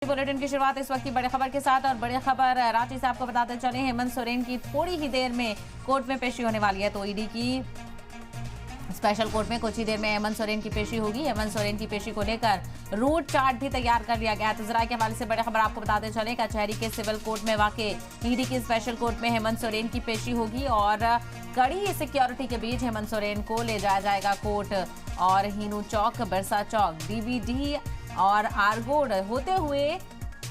Bulletin की शुरुआत इस वक्त की बड़ी खबर के साथ और बड़ी खबर रांची से आपको बताते चले। हेमंत सोरेन की थोड़ी ही देर में कोर्ट में पेशी होने वाली है। तो ईडी की स्पेशल कोर्ट में कुछ ही देर में हेमंत सोरेन की पेशी होगी। हेमंत सोरेन की पेशी को लेकर रूट चार्ट भी तैयार कर लिया गया है। तो जरा के हवाले से बड़ी खबर आपको बताते चले। कचहरी के सिविल कोर्ट में वाकई ईडी की स्पेशल कोर्ट में हेमंत सोरेन की पेशी होगी और कड़ी सिक्योरिटी के बीच हेमंत सोरेन को ले जाया जाएगा कोर्ट और हीनू चौक, बिरसा चौक, डीवीडी और आरगोड होते हुए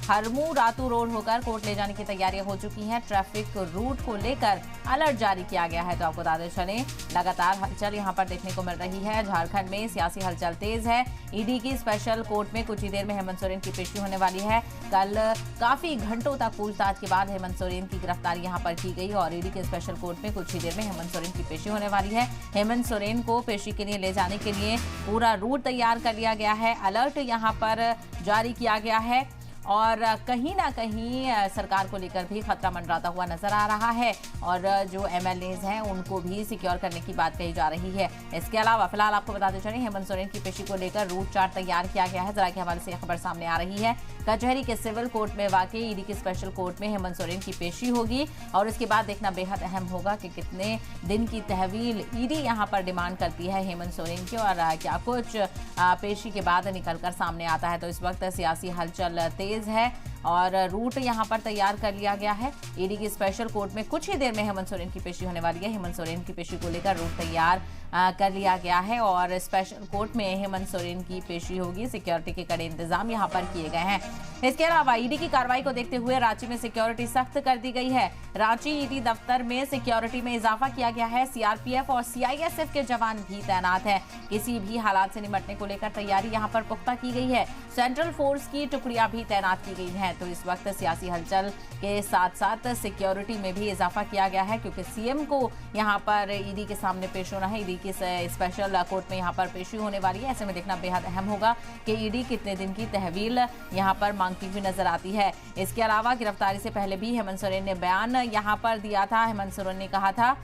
हरमू रातू रोड होकर कोर्ट ले जाने की तैयारियां हो चुकी हैं। ट्रैफिक रूट को लेकर अलर्ट जारी किया गया है। तो आपको बताते चले लगातार हलचल यहां पर देखने को मिल रही है। झारखंड में सियासी हलचल तेज है। ईडी की स्पेशल कोर्ट में कुछ ही देर में हेमंत सोरेन की पेशी होने वाली है। कल काफी घंटों तक पूछताछ के बाद हेमंत सोरेन की गिरफ्तारी यहां पर की गई और ईडी के स्पेशल कोर्ट में कुछ ही देर में हेमंत सोरेन की पेशी होने वाली है। हेमंत सोरेन को पेशी के लिए ले जाने के लिए पूरा रूट तैयार कर लिया गया है। अलर्ट यहां पर जारी किया गया है और कहीं ना कहीं सरकार को लेकर भी खतरा मंडराता हुआ नजर आ रहा है और जो एमएलएज हैं उनको भी सिक्योर करने की बात कही जा रही है। इसके अलावा फिलहाल आपको बताते चलें हेमंत सोरेन की पेशी को लेकर रूट चार्ट तैयार किया गया है। जरा के हवाले से खबर सामने आ रही है। कचहरी के सिविल कोर्ट में वाकई ईडी की स्पेशल कोर्ट में हेमंत सोरेन की पेशी होगी और इसके बाद देखना बेहद अहम होगा कि कितने दिन की तहवील ईडी यहां पर डिमांड करती है हेमंत सोरेन की और क्या कुछ पेशी के बाद निकलकर सामने आता है। तो इस वक्त सियासी हलचल तेज है और रूट यहां पर तैयार कर लिया गया है। ईडी की स्पेशल कोर्ट में कुछ ही देर में हेमंत सोरेन की पेशी होने वाली है। हेमंत सोरेन की पेशी को लेकर रूट तैयार कर लिया गया है और स्पेशल कोर्ट में हेमंत सोरेन की पेशी होगी। सिक्योरिटी के कड़े इंतजाम यहां पर किए गए हैं। इसके अलावा ईडी की कार्रवाई को देखते हुए रांची में सिक्योरिटी सख्त कर दी गई है। रांची ईडी दफ्तर में सिक्योरिटी में इजाफा किया गया है। सीआरपीएफ और सीआईएसएफ के जवान भी तैनात हैं। किसी भी हालात से निपटने को लेकर तैयारी यहां पर पुख्ता की गई है। सेंट्रल फोर्स की टुकड़ियां भी तैनात की गई हैं। तो इस वक्त सियासी हलचल के साथ साथ सिक्योरिटी में भी इजाफा किया गया है क्योंकि सीएम को यहां पर ईडी के सामने पेश होना है। ईडी की स्पेशल कोर्ट में यहां पर पेशी होने वाली है। ऐसे में देखना बेहद अहम होगा कि ईडी कितने दिन की तहवील यहां पर मांगती हुई नजर आती है। इसके अलावा गिरफ्तारी से पहले भी हेमंत सोरेन ने बयान यहां पर दिया था। हेमंत सोरेन ने कहा था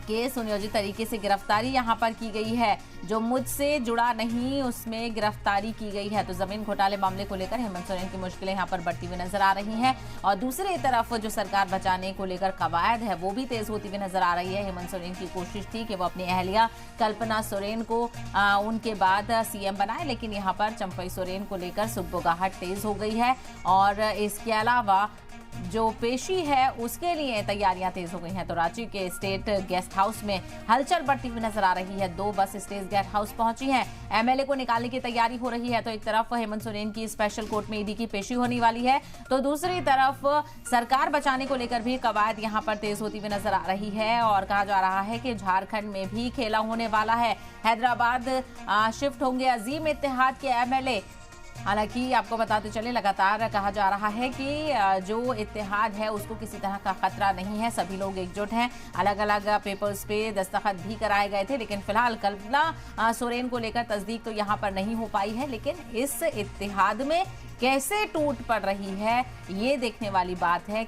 कि सुनियोजित तरीके से गिरफ्तारी यहां पर की गई है। जो मुझसे जुड़ा नहीं उसमें गिरफ्तारी की गई है। तो जमीन घोटाले मामले को लेकर हेमंत सोरेन की मुश्किलें यहां पर बढ़ती हुई नजर आ रही हैं और दूसरी तरफ जो सरकार बचाने को लेकर कवायद है वो भी तेज होती हुई नजर आ रही है। हेमंत सोरेन की कोशिश थी कि वो अपनी अहलिया कल्पना सोरेन को उनके बाद सीएम बनाए, लेकिन यहाँ पर चंपई सोरेन को लेकर सुगबुगाहट तेज हो गई है और इसके अलावा जो पेशी है उसके लिए तैयारियां तेज हो गई हैं। तो रांची के स्टेट गेस्ट हाउस में हलचल बढ़ती हुई नजर आ रही है। 2 बस स्टेट गेस्ट हाउस पहुंची हैं। एमएलए को निकालने की तैयारी हो रही है। तो एक तरफ हेमंत सोरेन की स्पेशल कोर्ट में ईडी की पेशी होने वाली है तो दूसरी तरफ सरकार बचाने को लेकर भी कवायद यहां पर तेज होती हुई नजर आ रही है और कहा जा रहा है कि झारखंड में भी खेला होने वाला है। हैदराबाद शिफ्ट होंगे अजीम इत्तेहाद के एमएलए। हालांकि आपको बताते चले लगातार कहा जा रहा है कि जो इत्तेहाद है उसको किसी तरह का खतरा नहीं है। सभी लोग एकजुट हैं। अलग अलग पेपर्स पे दस्तखत भी कराए गए थे लेकिन फिलहाल कल्पना सोरेन को लेकर तस्दीक तो यहां पर नहीं हो पाई है। लेकिन इस इत्तेहाद में कैसे टूट पड़ रही है ये देखने वाली बात है कि